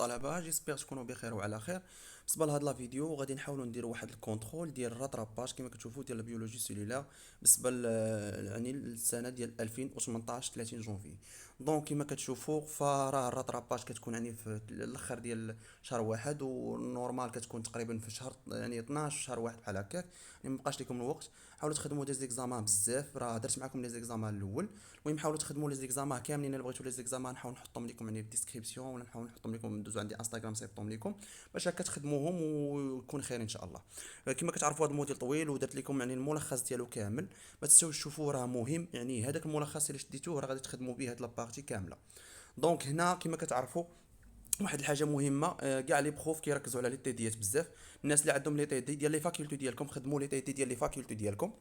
الطلبه، جيسبيغ تكونوا بخير وعلى خير. بالنسبه لهاد لا فيديو غادي نحاولوا نديروا واحد الكونترول ديال الراتراباج كما كتشوفوا ديال البيولوجي سيلولار بالنسبه يعني السنه ديال 2018 30 جونفي. دونك كما كتشوفوا فراه الراتراباج كتكون يعني في الاخر ديال شهر واحد، والنورمال كتكون تقريبا في شهر يعني 12 شهر واحد بحال هكاك. يعني مبقاش لكم الوقت، حاولوا تخدموا دي زيكزامان بزاف، راه درت معكم لي زيكزامان الاول. المهم حاولوا تخدموا لي زيكزامان كاملين، الا بغيتوا لي زيكزامان نحاول نحطهم لكم يعني في الديسكريبسيون، ولا نحاول نحطهم لكم ندوزوا عندي انستغرام نصيفطهم لكم باش هكا تخدموهم ويكون خير ان شاء الله. كما كتعرفوا هذا الموديل طويل ودرت لكم يعني الملخص ديالو كامل، ما تنساوش تشوفوه راه مهم. يعني هذاك الملخص اللي شديتوه راه غادي تخدموا به هاد لابارتي كامله. دونك هنا كما كتعرفوا واحد الحاجه مهمه، كاع لي بروف كيركزوا على لي تيديات بزاف. الناس اللي عندهم لي تيدي ديال لي فاكولتي ديالكم خدموا لي تيدي ديال لي فاكولتي ديالكم،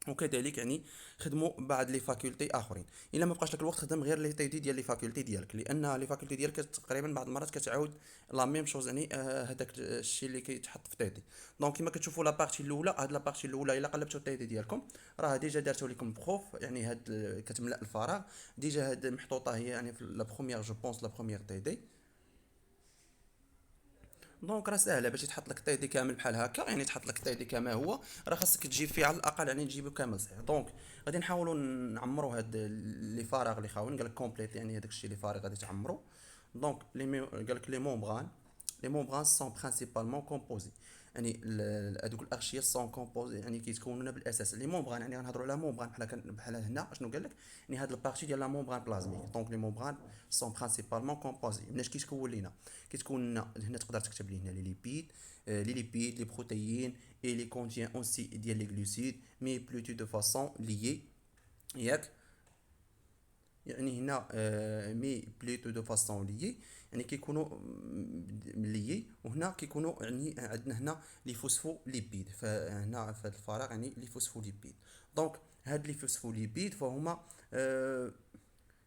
وكذلك يعني خدموا بعض لي فاكولتي اخرين. الا ما بقاش لك الوقت خدم غير لي تيدي ديال لي فاكولتي ديالك، لان لي فاكولتي ديالك تقريبا بعض المرات كتعاود لا ميم شوز. يعني هذاك الشيء اللي كيتحط في تيدي. دونك كما كتشوفوا لا بارتي الاولى، هاد لا بارتي الاولى الا قلبتوا التيدي ديالكم راه ديجا دارتو لكم بروف، يعني هاد كتملا الفراغ. ديجا هاد محطوطه هي يعني في لا بروميير جو بونس لا بروميير تيدي. دونك راه ساهله باش يتحط لك التايدي كامل بحال هكا، يعني تحط لك التايدي كما هو. راه خاصك تجيب فيه على الاقل يعني تجيبه كامل صحيح. دونك غادي نحاولوا نعمروا هاد لي فراغ اللي خاويين، قال لك كومبليت يعني هذاك الشيء اللي فارغ غادي تعمروا. دونك قال لك لي مونبران سون برينسيبالمون كومبوزي. يعني هذوك الاغشيه سون كومبوزي يعني كيتكونوا بالاساس لي مونبران. يعني غنهضروا على مونبران بحال هنا شنو قال لك. يعني هاد البارتي ديال لا مونبران بلازميك. دونك لي مونبران سون برينسيبالمون كومبوزي. مناش كيتكون لينا؟ كيتكون لنا هنا تقدر تكتب لي هنا لي ليبيد، لي ليبيد لي بروتيين اي لي كونتيان اوسي ديال لي جلوسيد مي بلوتو دو فاسون ليي. ياك؟ يعني هنا مي بليتو دو فاسون ليي، يعني كيكونوا ليي. وهنا كيكونوا يعني عندنا هنا لي فوسفو ليبيد، فهنا في هذا الفراغ يعني لي فوسفو ليبيد. دونك هاد لي فوسفو ليبيد فهما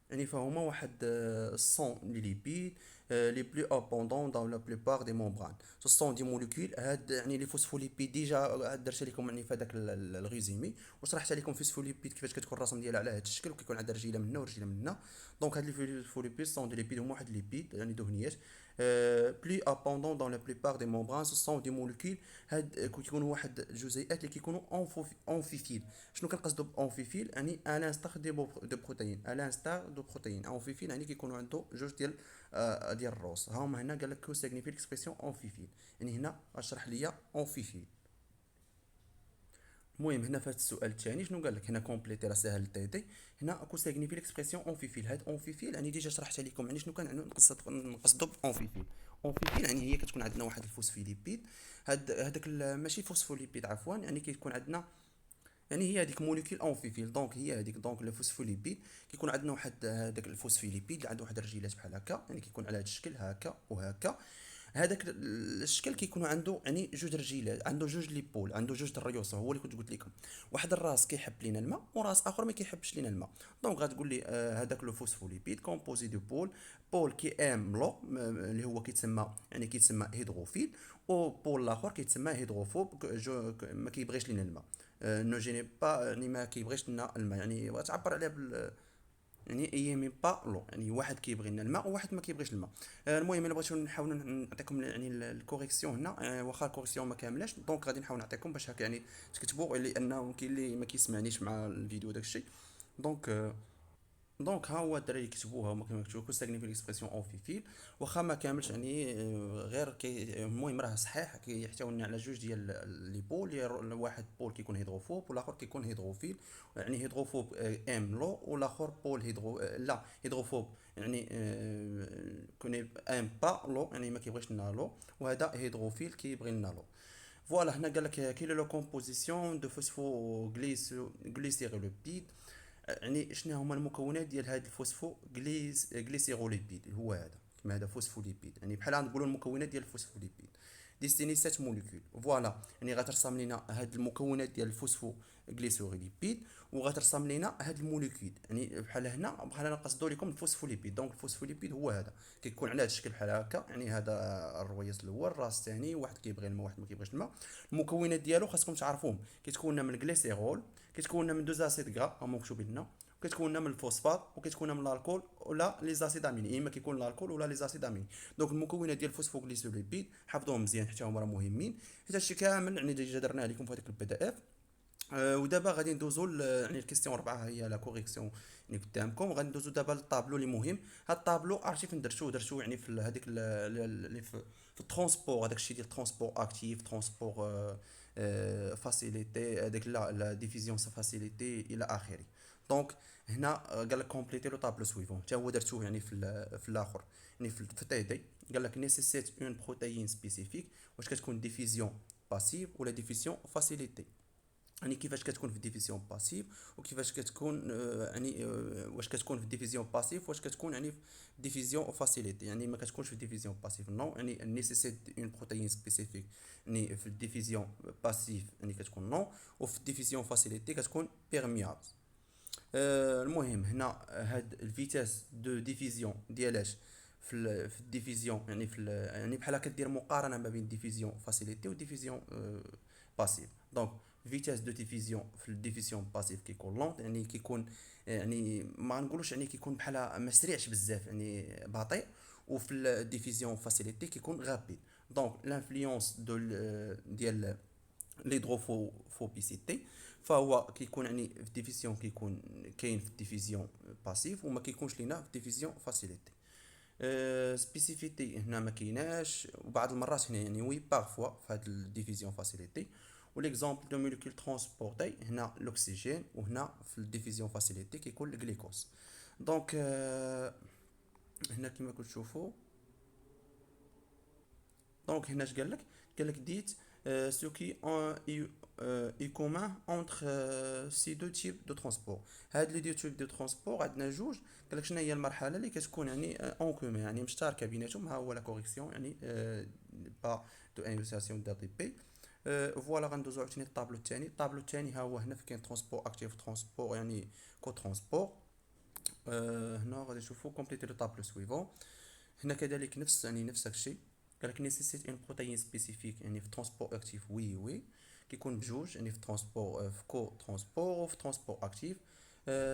يعني فهما واحد الصون لي ليبيد لي بلو ابوندون دون لا بلوبار دي ممبران. سو سون دي موليكول هاد يعني لي فوسفوليبيد ديجا درت لكم يعني في هذاك الريزومي، وشرحت لكم فوسفوليبيد كيفاش كتكون الرسم ديالها على هذا الشكل، وكيكون عندها رجيله من هنا ورجيله من هنا. دونك هاد لي فوسفوليبيد سون دي ليبيد، هما واحد ليبيد يعني دهنيات بلو ابوندون دون لا بلوبار دي ممبران. سو سون دي موليكول هاد كيكونوا واحد الجزيئات اللي كيكونوا اونفيفيل. شنو كنقصدوا باونفيفيل؟ يعني انستار دو بروتين، انستار دو بروتين اونفيفيل، يعني كيكونوا عنده جوج ديال الروس. ها هما هنا قال لك كو سيغنيفي الاكسبرسيون اونفيفيل. يعني هنا اشرح ليا اونفيفيل. المهم هنا في هذا السؤال الثاني شنو قال لك هنا كومبليتي راه ساهل تيتي. هنا كو سيغنيفي الاكسبرسيون اونفيفيل. هاد اونفيفيل يعني ديجا شرحت لكم يعني شنو كان نقصدوا باونفيفيل. اونفيفيل يعني هي كتكون عندنا واحد الفوسفوليبيد. هذاك ماشي فوسفوليبيد عفوا، يعني كيكون عندنا يعني هي هذيك موليكول اونفيفيل. دونك هي هذيك دونك الفوسفوليبيد كيكون عندنا واحد هذاك الفوسفوليبيد اللي عنده واحد الرجيلات بحال هكا، يعني كيكون على هذا الشكل هكا وهكا. هذاك الشكل كيكون عنده يعني جوج رجيلات، عنده جوج ليبول، عنده جوج الريوس. هو اللي كنت قلت لكم واحد الراس كيحب لينا الماء وراس اخر ما كيحبش لينا الماء. دونك غتقول لي هذاك لو فوسفوليبيد كومبوزي دو بول كي ام لو اللي هو كيتسمى يعني كيتسمى هيدروفيل، و بول الاخر كيتسمى هيدروفوب ما كيبغيش لينا الماء. نو جيني با يعني ما كيبغيش لنا الماء، يعني تعبر عليها يعني اي مي با لو، يعني واحد كيبغي لنا الماء وواحد ما كيبغيش الماء. المهم الا بغيتو نحاولوا نعطيكم يعني الكوريكسيون هنا، واخا الكوريكسيون ما كاملاش. دونك غادي نحاول نعطيكم باش هكا يعني تكتبوا، لانه كاين اللي ما كيسمعنيش مع الفيديو داكشي. دونك دونك ها هو الدراري يكتبوها هما كما كتبوا كو ساكنين في الاكسبرسيون اونفيفيل. واخا ما كاملش يعني غير كي المهم راه صحيح كيحتوي على جوج ديال لي بول. واحد بول كيكون هيدروفوب والاخر كيكون هيدروفيل. يعني هيدروفوب ام لو، والاخر بول هيدرو لا هيدروفوب يعني كوني ام با لو، يعني ما كيبغيش لنا لو. وهذا هيدروفيل كيبغي لنا لو. فوالا هنا قال لك كي لو كومبوزيسيون دو فوسفو غليسيرولوبيد. يعني شنو هما المكونات ديال هذا الفوسفو غليسيروليبيد. هو هذا كما هذا فوسفوليبيد، يعني بحال نقولوا المكونات ديال الفوسفوليبيد ديستيني سات موليكول. فوالا يعني غترسم لنا هاد المكونات ديال الفوسفو غليسيروليبيد، وغترسم لنا هاد الموليكول. يعني بحال هنا نقصدوا لكم الفوسفوليبيد. دونك الفوسفوليبيد هو هذا كيكون على هذا الشكل بحال هكا. يعني هذا الرويس الاول، الراس الثاني، واحد كيبغي الماء واحد ما كيبغيش الماء. المكونات ديالو خاصكم تعرفوهم. كيتكون من الجليسيرول، كيتكون من دو زاسيد غرا هما مكتوبين لنا، كتكون لنا من الفوسفات وكتكون لنا من الالكول ولا لي زاسيد اميني، اما كيكون الالكول ولا لي زاسيد اميني. دونك المكونات ديال الفوسفوغليسوليبيد حفظوهم مزيان حتى هما راه مهمين، حيت هادشي كامل يعني ديجا درناه لكم في هذاك البي دي اف. ودابا غادي ندوزو يعني الكيستيون 4 هي لا كوريكسيون اللي قدامكم. غادي ندوزو دابا للطابلو اللي مهم. هاد الطابلو عرفتي فين درتو يعني في هذيك اللي في الترونسبور، هذاك الشيء ديال الترونسبور اكتيف، ترونسبور فاسيليتي، هذيك لا ديفيزيون فاسيليتي الى اخره. دونك هنا قال لك كومبليتي لو طابلو سويفون، حتى هو درتوه يعني في الاخر، يعني في تي دي. قال لك نيسيسيت اون بروتيين سبيسيفيك، واش كتكون ديفيزيون باسيف ولا ديفيزيون فاسيليتي. يعني كيفاش كتكون في الديفيزيون باسيف وكيفاش كتكون يعني واش كتكون في الديفيزيون باسيف، واش كتكون يعني في الديفيزيون فاسيليتي. يعني ما كتكونش في الديفيزيون باسيف نو، يعني نيسيسيت اون بروتيين سبيسيفيك يعني في الديفيزيون باسيف يعني كتكون نو، وفي الديفيزيون فاسيليتي كتكون بيرميابل. المهم هنا هاد الفيتاس دو ديفيزيون ديالاش في الديفيزيون يعني يعني بحال كدير مقارنه ما بين ديفيزيون فاسيليتي و ديفيزيون باسيف. دونك فيتاس دو ديفيزيون في الديفيزيون باسيف كيكون لونت، يعني كيكون يعني ما نقولوش يعني كيكون بحال ما سريعش بزاف يعني بطيء، وفي الديفيزيون فاسيليتي كيكون غابي. دونك لانفلونس ديال ليدروفوبيسيتي، فهو كيكون يعني في الديفيزيون كيكون كاين في الديفيزيون باسيف وما كيكونش لينا في الديفيزيون فاسيليتي. سبيسيفيتي هنا ما كايناش، وبعض المرات هنا يعني وي بارفوا في هاد الديفيزيون فاسيليتي. وليكزامبل دو موليكول ترونسبورتي هنا الاكسجين، وهنا في الديفيزيون فاسيليتي كيكون الجليكوز. دونك هنا كما كتشوفوا، دونك هنا اش قال لك؟ قال لك ديت ce qui est commun entre ces deux types de transport. هاد لي دو تيب دو ترونسبور عندنا جوج. قال لك شنو هي المرحله اللي كتكون يعني اون كومون يعني مشتركه بيناتهم. ها هو لا كوريكسيون يعني با دو انوسياسيون دو دي بي. فوالا غندوزو عاوتاني الطابلو الثاني. الطابلو الثاني ها هو هنا فين ترونسبور اكتيف ترونسبور يعني كو ترونسبور. هنا غادي نشوفو كومبليتي لو طابلو سويفون. هنا كذلك نفس يعني نفس الشيء. قالك نيسيسيت ان بروتيين سبيسيفيك يعني في ترونسبور اكتيف وي كيكون بجوج، يعني في ترونسبور في كو ترونسبور وفي ترونسبور اكتيف.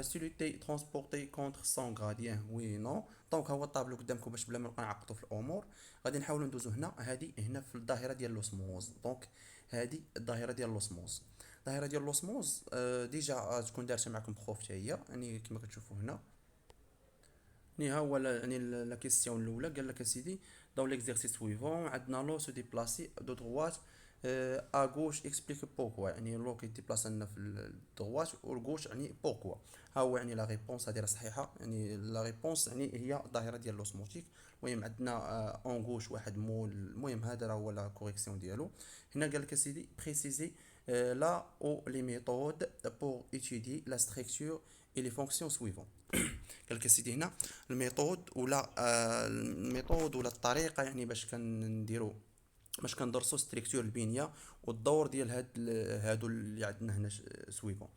سيلوتي ترونسبورتي كونتر 100 غراديان وي نو. دونك هو الطابلو قدامكم باش بلا ما نبقى نعقدو في الامور. غادي نحاولوا ندوزو هنا. هادي هنا في الظاهره ديال لوسموز. دونك هادي الظاهره ديال لوسموز. الظاهره ديال لوسموز ديجا تكون دارتها معكم بروف حتى هي، يعني كما كتشوفوا هنا. ني ها هو يعني لا كيسيون الاولى. قال لك اسيدي دون ليكزيرسيس سويفون عندنا لو سو ديبلاسي دو دروات ا غوش اكسبليك بوركوا. يعني لو كيديبلاصا لنا في الدروات والغوش يعني بوركوا. ها هو يعني لا ريبونس هذه راه صحيحه. يعني لا ريبونس يعني هي الظاهره ديال لوسموتيك. المهم عندنا اون غوش واحد مول. المهم هذا راه هو لا كوريكسيون ديالو. هنا قال لك اسيدي بريسيزي لا او لي ميثود بور étudier la structure et les fonctions suivantes. قال لك اسيدي هنا الميثود ولا الميثود ولا الطريقه يعني باش كنديروا باش كندرسوا ستركتور البنيه والدور ديال هادو اللي عندنا هنا سويفون.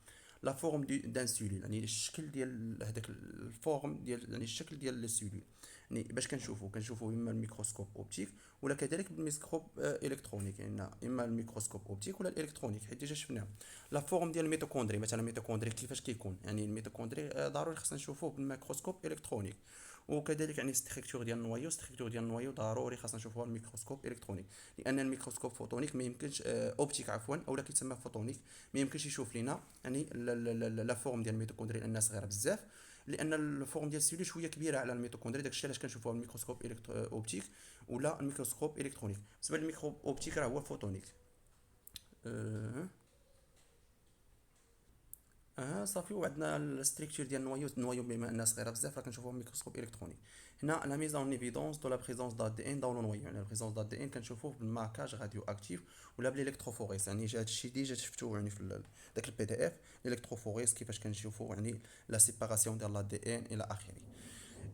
لا فورم دان سيلول يعني الشكل ديال هذاك الفورم ديال يعني الشكل ديال السيلول. يعني باش كنشوفوا اما الميكروسكوب اوبتيك ولا كذلك بالميكروسكوب الكترونيك. يعني اما الميكروسكوب اوبتيك ولا الالكترونيك حيت ديجا شفناه. لا فورم ديال الميتوكوندري مثلا، الميتوكوندري كيفاش كيكون. يعني الميتوكوندري ضروري خصنا نشوفوه بالميكروسكوب الكترونيك. وكذلك يعني ستركتور ديال النوايو. ستركتور ديال النوايو ضروري خاصنا نشوفوها بالميكروسكوب الكترونيك، لان الميكروسكوب فوتونيك ما يمكنش اوبتيك عفوا اولا كيتسمى فوتونيك ما يمكنش يشوف لينا يعني لا فورم ديال الميتوكوندري لانها صغيره بزاف. لان الفورم ديال السيلول شويه كبيره على الميتوكوندري، داكشي علاش كنشوفوها بالميكروسكوب اوبتيك ولا الميكروسكوب الكترونيك. بالنسبه للميكرو اوبتيك راه هو فوتونيك. أه صافي. وعندنا الستركتور ديال النوايو بما انها صغيره بزاف راه كنشوفوها بالميكروسكوب الكترونيك. هنا لا ميز اون ايفيدونس دو لا بريزونس دا دي ان دون لو نوايو. يعني لا بريزونس دا دي ان كنشوفوه بالماركاج راديو اكتيف ولا بالالكتروفوريس. يعني هذا الشيء ديجا شفتوه يعني في داك البي دي اف. الالكتروفوريس كيفاش كنشوفوا يعني لا سيباراسيون ديال لا دي ان الى اخره.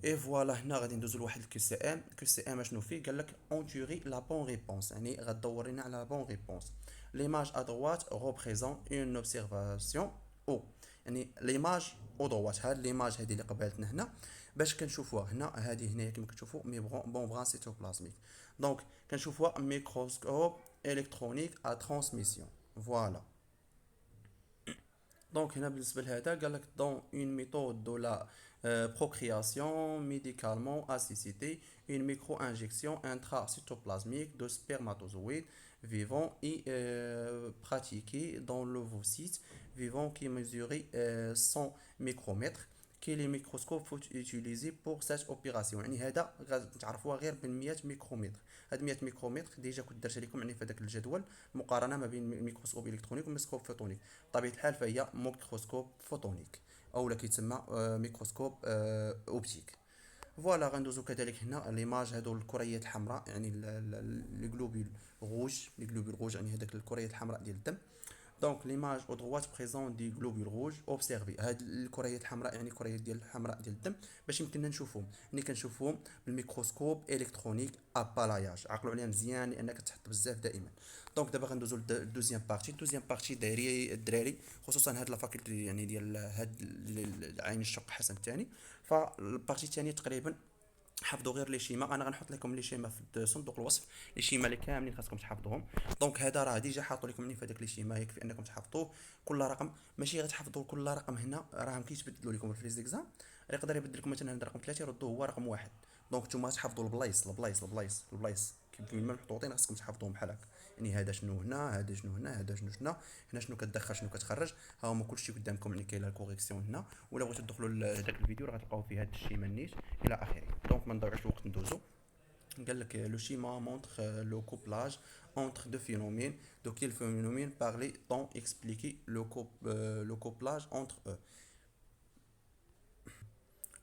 اي فوالا هنا غادي ندوزو لواحد الكيو سي ام. كيو سي ام اشنو فيه؟ قال لك اونتوري لا بون ريبونس، يعني غدور لنا على لا بون ريبونس. ليماج ا droite représente une observation او. يعني ليماج او droite، هاد ليماج هادي اللي قبالتنا هنا باش كنشوفوها هنا. هادي هنايا كما كتشوفوا بون بران سيتوبلازميك. دونك كنشوفوها ميكروسكوب الكترونيك ا ترانسميسيون. فوالا دونك هنا بالنسبه لهذا قال لك دون اون ميثود دو لا procréation médicalement assistée, une micro-injection intracytoplasmique de spermatozoïdes vivants et pratiquée dans l'ovocyte vivant qui mesurait 100 micromètres que les microscopes faut utiliser pour cette opération. يعني هذا تعرفوها غير بال 100 ميكرومتر. هاد 100 ميكرومتر ديجا كنت درت لكم يعني في هذاك الجدول المقارنه ما بين الميكروسكوب الكترونيك والميكروسكوب فوتونيك. بطبيعه الحال فهي ميكروسكوب فوتونيك او لا كيتسمى ميكروسكوب اوبتيك. فوالا غندوزو كذلك هنا ليماج هادو الكريات الحمراء يعني لي جلوبول روج، لي جلوبول روج يعني هذاك الكريات الحمراء ديال الدم. دونك ليماج او دروات بريزون دي جلوبول روج اوبسيرفي، هاد الكريات الحمراء يعني الكريات ديال الحمراء ديال الدم باش يمكننا نشوفهم، يعني كنشوفوهم بالميكروسكوب الكترونيك ابالاياج. عقلوا عليها مزيان لانك تحط بزاف دائما. دونك دابا غندوزو للدوزيام بارتي. الدوزيام بارتي دايري الدراري خصوصا هاد لافاكولتي يعني ديال هاد عين الشق حسن الثاني. فالبارتي الثانيه تقريبا حفظوا غير لي شيما، انا غنحط لكم لي شيما في صندوق الوصف، لي شيما اللي كاملين خاصكم تحفظوهم. دونك هذا راه ديجا حاطوا لكم في هذاك لي شيما، يكفي انكم تحفظوه كل رقم. ماشي غير تحفظوا كل رقم، هنا راهم كيتبدلوا لكم في ليزيكزام، يقدر يبدل لكم مثلا هذا رقم 3 يردوه هو رقم واحد. دونك نتوما تحفظوا البلايص كيف ما محطوطين خاصكم تحفظوهم بحال هكا. يعني هذا شنو هنا، هذا شنو هنا، هذا شنو هنا، هنا شنو كتدخل شنو كتخرج، ها هما كلشي قدامكم. يعني كاين لا كوريكسيون هنا، ولا بغيتو تدخلوا لهذاك الفيديو راه غتلقاو فيه هاد الشيما النيت الى اخره. دونك ما نضيعوش الوقت ندوزو. قال لك لو شيما montre le couplage entre deux phénomènes. De quel phénomène parler tant expliquer le couplage entre eux.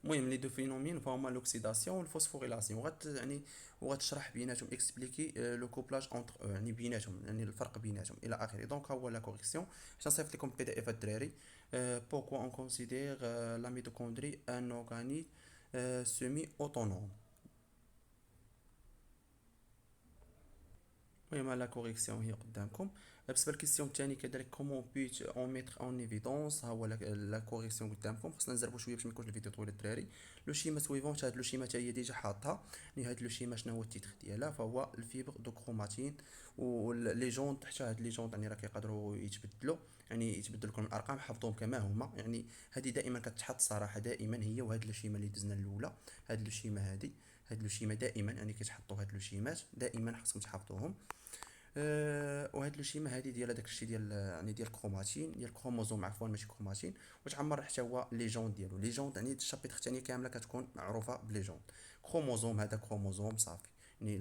المهم لي دو فينومين فهما لوكسيداسيون والفوسفوريلاسيون، يعني وغتشرح بيناتهم اكسبليكي لو كوبلاج اونتر يعني بيناتهم، يعني الفرق بيناتهم الى اخره. دونك ها هو لا كوريكسيون. باش نصيفط لكم بي دي اف الدراري. بوركوا اون كونسيدير لا ميتوكوندري ان اورغانيك سيمي اوتونوم. المهم لا كوريكسيون هي قدامكم. بالنسبه للكيستيون الثاني كذلك كومون بيت اون ميتر اون ايفيدونس، ها هو لا كوريكسيون قدامكم. خصنا نزربوا شويه باش ما يكونش الفيديو طويل الدراري. لو شيما سويفون، هاد لو شيما هي ديجا حاطها. يعني هاد لو شيما شنو هو التيتر ديالها، فهو الفيبر دو كروماتين. ولي جونط حتى هاد لي جونط يعني راه كيقدروا يتبدلوا، يعني يتبدل لكم الارقام حفظوهم كما هما. يعني هذه دائما كتحط صراحه دائما هي. وهاد لو شيما اللي دزنا الاولى، هاد لو شيما هادي، هاد لو شيما دائما يعني كيتحطوا هاد لو شيمات دائما خاصكم تحفظوهم. وهاد لو شيما هادي ديال هذاك الشيء ديال يعني ديال الكروماتين ديال الكروموزوم، عفوا ماشي كروماتين. وتعمر حتى هو لي جون ديالو. لي جون يعني الشابيتر الثانيه كامله كتكون معروفه بلي جون. كروموزوم هذا كروموزوم صافي، يعني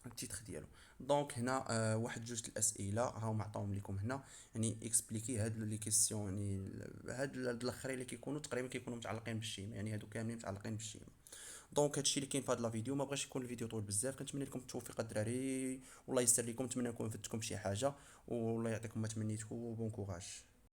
التيتر ديالو. دونك هنا واحد جوج الاسئله هاهم عطاهم لكم هنا، يعني اكسبليكي هاد لي كيسيون. يعني هاد الاخرين اللي كيكونوا تقريبا كيكونوا متعلقين بالشيما، يعني هادو كاملين متعلقين بالشيما. دونك هادشي اللي كاين في هاد لا فيديو. ما بغيتش يكون الفيديو طويل بزاف. كنتمنى لكم التوفيق الدراري، والله يسر لكم. نتمنى نكون فدتكم بشي حاجه، والله يعطيكم ما تمنيتو. بون كوراج.